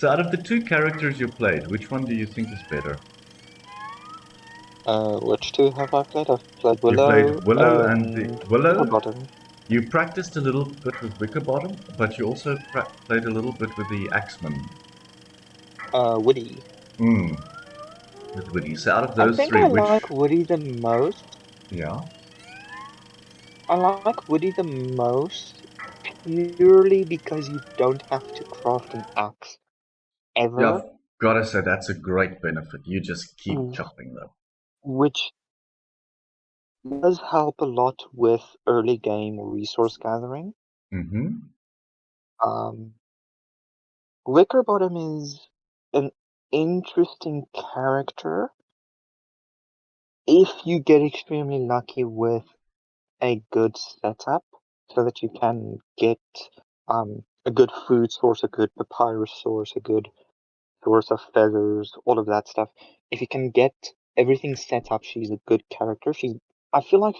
So out of the two characters you played, which one do you think is better? Which two have I played? I've played You played Willow Willow and the and Willow. Bottom. You practiced a little bit with Wickerbottom, but you also played a little bit with the Axeman. Woody. Hmm. With Woody. So out of I those think three, I which? like Woody the most. Yeah. I like Woody the most purely because you don't have to craft an axe Yeah, ever, I've gotta say that's a great benefit. You just keep w- chopping them. which does help a lot with early game resource gathering. Mm-hmm. Um, Wickerbottom is an interesting character if you get extremely lucky with a good setup so that you can get a good food source, a good papyrus source, a good source of feathers, all of that stuff. If you can get everything set up, she's a good character. I feel like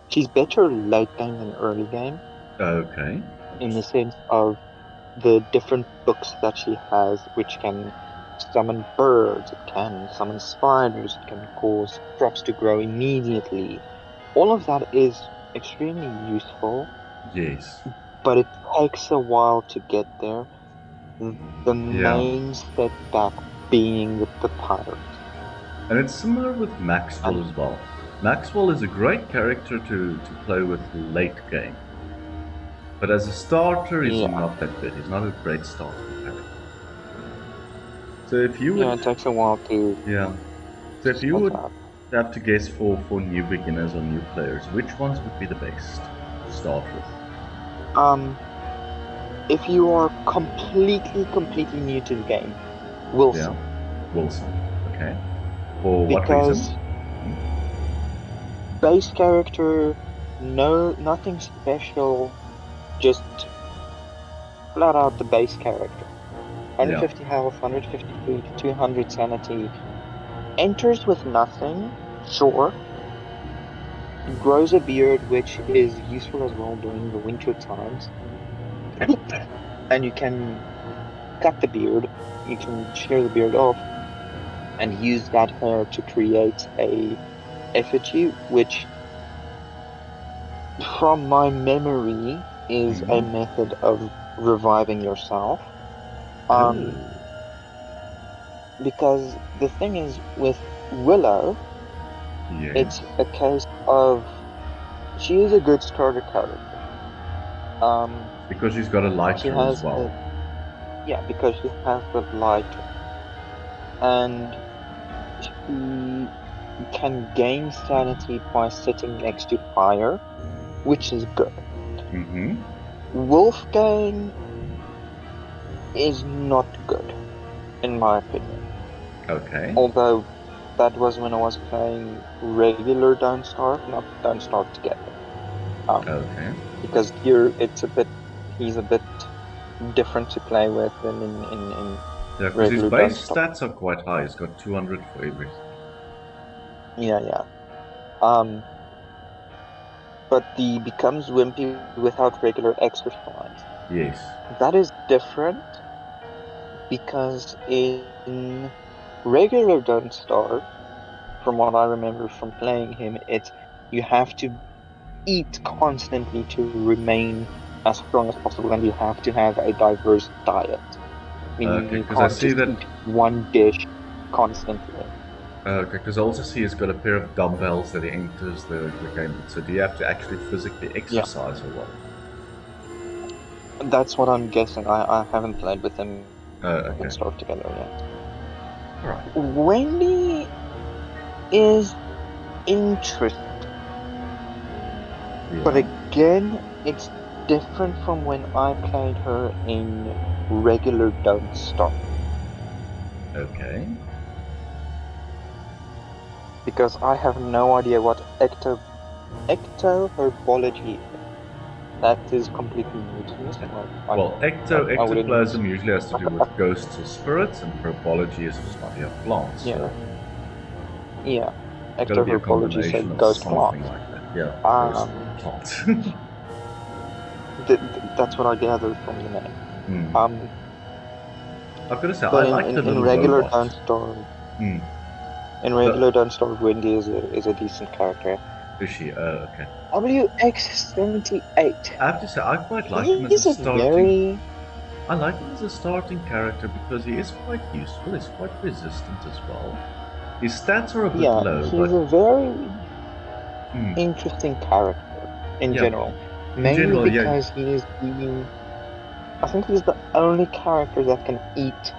she's better late game than early game Okay. in the sense of the different books that she has, which can summon birds, it can summon spiders, it can cause crops to grow immediately. All of that is extremely useful, Yes. but it takes a while to get there. The Yeah. main setback being the papyrus. And it's similar with Maxwell And as well. Maxwell is a great character to play with late game. But as a starter, he's yeah, not that good. He's not a great starting character. So if you yeah, would, it takes a while to yeah. So if you set would up. have to guess for new beginners or new players, which ones would be the best to start with? Um, if you are completely new to the game, Yeah, Wilson, Wilson. Okay. For what reason? because base character, no, nothing special, just flat out the base character. Yeah. 150 health, 150 food, 200 sanity. Enters with nothing, sure. Grows a beard, which is useful as well during the winter times. And you can cut the beard, you can shear the beard off, and use that hair to create a effigy, which, from my memory, is a Hmm. method of reviving yourself. Um, Oh. because the thing is with Willow, it's Yes. a case of she is a good starter character. Um, Because she's got a she lighter as has well. a yeah, because she has the lighter, and she can gain sanity by sitting next to fire, which is good. Mm-hmm. Wolfgang is not good, in my opinion. Okay. Although that was when I was playing regular Don't Starve, not Don't Starve together. Okay. Because here he's a bit different to play with than in Yeah, because his regular Don't base Starve. stats are quite high. He's got 200 for everything. Yeah, yeah. Um, but the becomes wimpy without regular exercise. Yes. That is different because in regular Don't Starve, from what I remember from playing him, it's you have to eat constantly to remain as strong as possible, and you have to have a diverse diet. Meaning Okay, you because I can't see just that. eat one dish constantly. Okay, because I also see he's got a pair of dumbbells that he enters the game with. So do you have to actually physically Yeah, exercise or what? that's what I'm guessing. I haven't played with him Okay. and Starve together yet. All right. Wendy is interesting, but Yeah. again, it's different from when I played her in regular Don't Starve. Okay. Because I have no idea what ectoherbology is. That is completely new to me, so Well, I wouldn't. ectoplasm usually has to do with ghosts or spirits, and herbology is the study of plants. Yeah, So yeah. it's got to be a Ectoherbology, so combination of ghost something plants. like that. Yeah, ghost Um, plants. that's what I gathered from the name. Hmm. Um, I've got to say, I But like the in little regular robot. Dunstar, Hmm. in The, regular Dunstar, Wendy is a decent character. is she? Oh, okay. WX78. I have to say, I quite like him as a He's a starting. very I like him as a starting character because he is quite useful. He's quite resistant as well. His stats are a bit yeah, low, he's but a very hmm, interesting character in yeah. general. In Mainly general, yeah, because I think he's the only character that can eat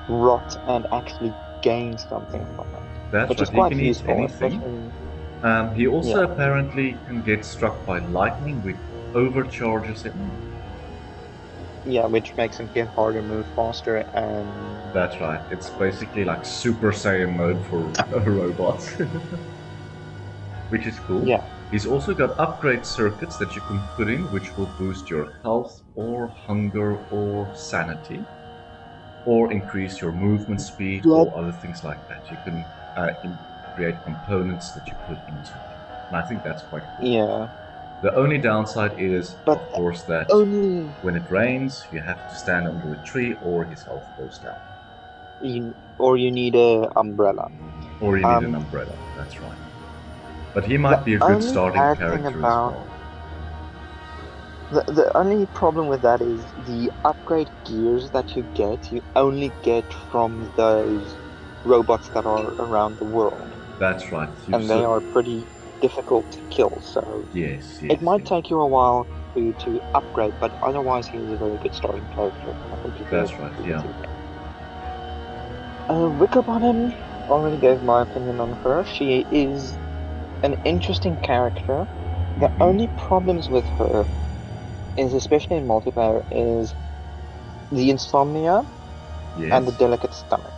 rot and actually gain something from it, that's which right. is He quite can eat useful, anything. especially He also yeah, apparently can get struck by lightning, which overcharges him. yeah, which makes him hit harder, move faster, and That's right. It's basically like Super Saiyan mode for robots, which is cool. yeah, He's also got upgrade circuits that you can put in, which will boost your health or hunger or sanity, or increase your movement speed but or other things like that. You can create components that you put into him. And I think that's quite cool. yeah, The only downside is, but of course, that only when it rains, you have to stand under a tree or his health goes down. you need a umbrella. Or you need an Um, umbrella, that's right. But he the might be a good only starting bad thing character as about well. the only problem with that is the upgrade gears that you get, you only get from those robots that are around the world, That's right. and they are pretty difficult to kill. So Yes, it yes, might yes. take you a while to upgrade, but otherwise he is a very good starting character. I completely That's right, agree with yeah. you there. Wicker Bottom already gave my opinion on her. She is an interesting character. The Mm-hmm. only problems with her is, especially in multiplayer, is the insomnia and the Yes. delicate stomach.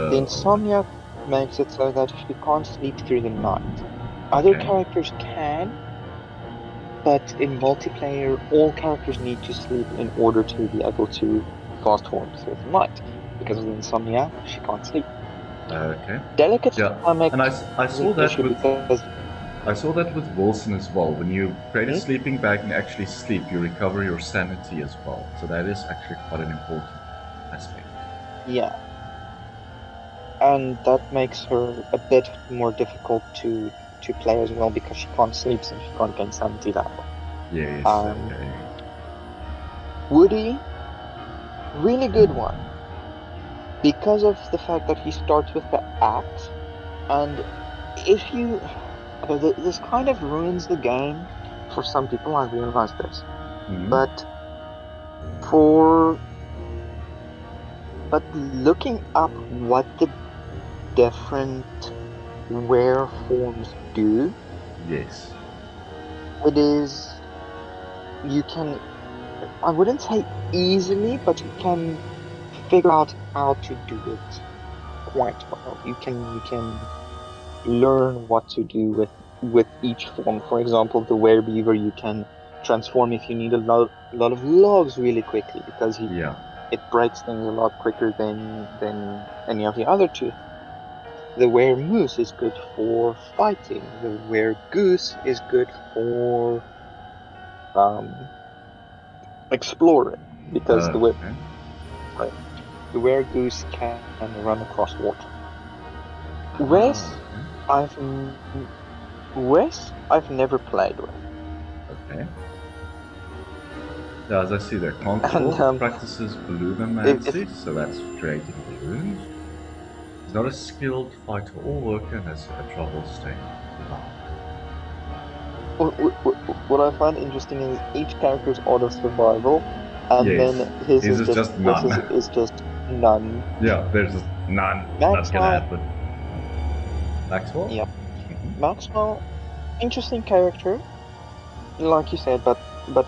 The Alright. insomnia makes it so that she can't sleep through the night. Other Okay. characters can, but in multiplayer, all characters need to sleep in order to be able to fast forward through the night. Because of the insomnia, she can't sleep. Okay. Delicate Yeah. stomach And I is an saw that issue with because Wilson as well. When you create a hmm, sleeping bag and actually sleep, you recover your sanity as well. So that is actually quite an important aspect. yeah, and that makes her a bit more difficult to play as well because she can't sleep since she can't gain sanity that way. Yes, Um, okay. Woody, really good one because of the fact that he starts with the axe, and if you okay, this kind of ruins the game for some people. I realize this, Mm-hmm. but for but looking up what the different wear forms do, Yes. it is you can I wouldn't say easily, but you can figure out how to do it quite well. You can learn what to do with each form. For example, the werebeaver you can transform if you need a lot of logs really quickly because Yeah. it breaks things a lot quicker than any of the other two. The were moose is good for fighting. The were goose is good for um exploring because Okay. sorry, the were goose can run across water. Ah, Wes, okay. I've n- Wes, I've never played with, Okay. Yeah, as I see there, and Control practices if balloonmancy, so that's creating balloons. He's not a skilled fighter or worker and has a trouble staying alive. what I find interesting is each character's auto survival, and Yes, then his his is is just just Wes none. is just none. Yeah, there's just none. Not gonna Maxwell, happen. Maxwell? yep, Mhm. Maxwell, interesting character, like you said, but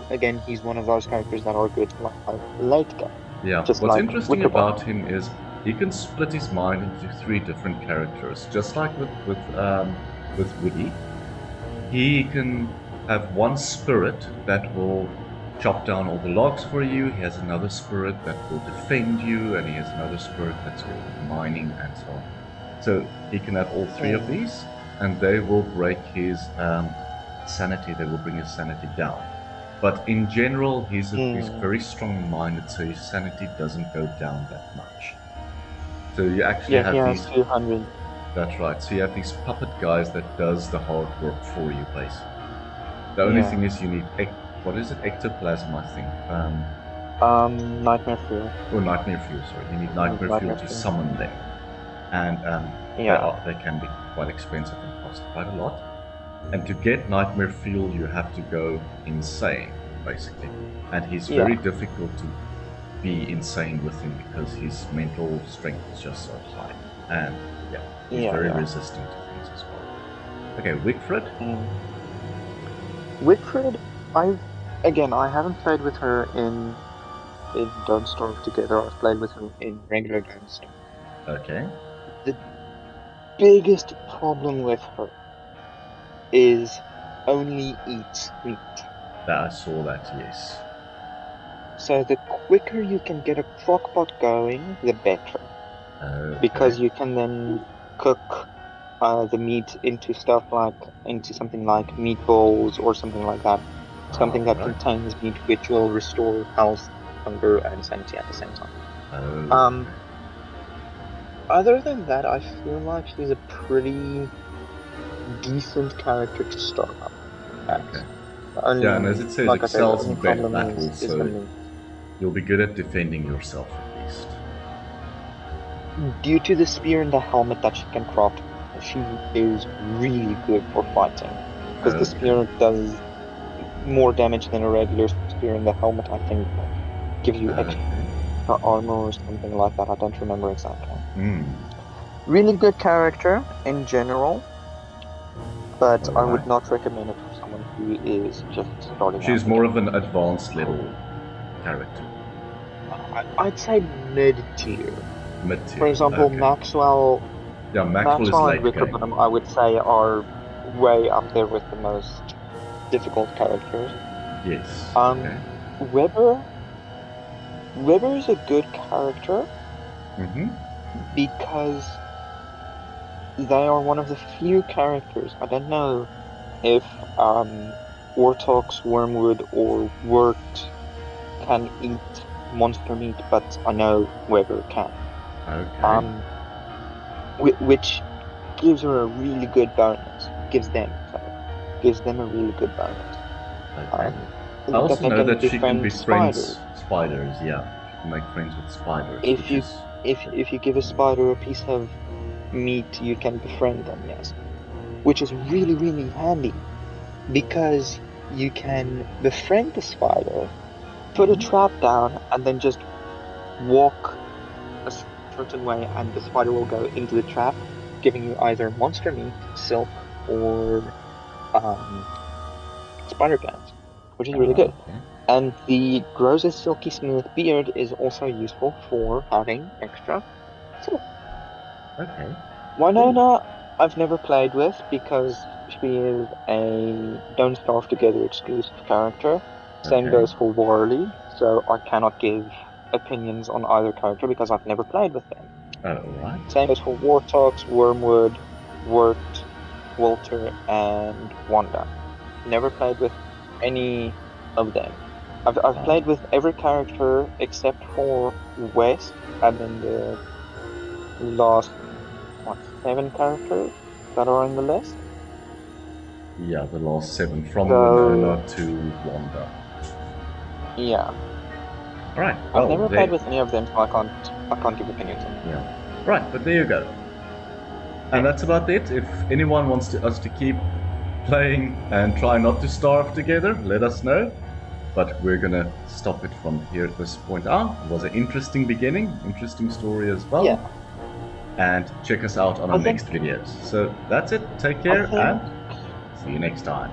again, he's one of those characters that are good like late game, Yeah, just what's like interesting Wickerbottom. about him is he can split his mind into three different characters, just like with Woody. He can have one spirit that will chop down all the logs for you. He has another spirit that will defend you, and he has another spirit that's good with mining and so on. So he can have all three of Mm, these, and they will break his sanity. They will bring his sanity down. But in general, he's Mm. very strong-minded, so his sanity doesn't go down that much. So you actually Yeah, he have has these. 200. That's right. So you have these puppet guys that does the hard work for you, basically. The only Yeah. thing is you need what is it? Ectoplasm, I think. Nightmare Fuel. Or nightmare fuel. Sorry, you need nightmare fuel Nightmare to Fuel. summon them, and Yeah. they can be quite expensive and cost quite a lot. And to get nightmare fuel, you have to go insane, basically. And he's Yeah. very difficult to be insane with him because his mental strength is just so high. And yeah, he's Yeah, very yeah. resistant to things as well. Okay, Wickfred. Mm. Whitford, I haven't played with her in Don't Starve Together. I've played with her in regular Don't Starve. Okay, The biggest problem with her is only eats meat. I saw that. Yes. So the quicker you can get a crockpot going, the better. Okay. Because you can then cook the meat into something like meatballs or something like that. All Something that right. contains meat which will restore health, hunger, and sanity at the same time. Um, Okay. Other than that, I feel like she's a pretty decent character to start up as. Okay. The Yeah, and as only, it says, like I said, the excels only in problem battles, is the so meat. you'll be good at defending yourself at least. Due to the spear and the helmet that she can craft, she is really good for fighting. Because the Okay. spear does more damage than a regular spear, and the helmet, I think, gives you extra Okay. armor or something like that. I don't remember exactly. Hmm. Really good character in general, but All I would right. not recommend it for someone who is just starting out She's the more game. of an advanced level character. I'd say mid tier. Mid For tier. example, Okay. Yeah, Maxwell is Maxwell and late game. Wickerbottom, I would say, are way up there with the most difficult characters. Yes. Okay. Um, Weber, Weber is a good character Mm-hmm. because they are one of the few characters. I don't know if Wartox, Wormwood, or Wort can eat monster meat, but I know Weber can. Okay. Um, which gives her a really good bonus. Gives them a really good bonus. Okay. Um, I that also they know can that she can befriend befriend spiders. spiders. Yeah, she can make friends with spiders, If which you is if good. if you give a spider a piece of meat, you can befriend them. Yes, which is really really handy because you can befriend the spider, put a Mm-hmm. trap down, and then just walk a certain way, and the spider will go into the trap, giving you either monster meat, silk, or um, spider plants, which is really good. Okay. And the grows a silky smooth beard is also useful for having extra silk. Okay. Cool. Winona, I've never played with because she is a Don't Starve Together exclusive character. Same Okay. goes for Warley, so I cannot give opinions on either character because I've never played with them. All right. Same goes for Wartox, Wormwood, Wirt, Walter, and Wanda. Never played with any of them. I've Right. played with every character except for West, and then the last what 7 characters that are on the list. Yeah, the last seven from So Winona to Wanda. yeah, All right. I've Well, never played there. with any of them, so I can't give opinions on them. Yeah. Right, but there you go. And Yeah, that's about it. If anyone wants us to keep playing and try not to starve together, let us know. But we're gonna stop it from here at this point on. It was an interesting beginning, interesting story as well. yeah. And check us out on our I think next videos. So that's it. Take I care think and see you next time.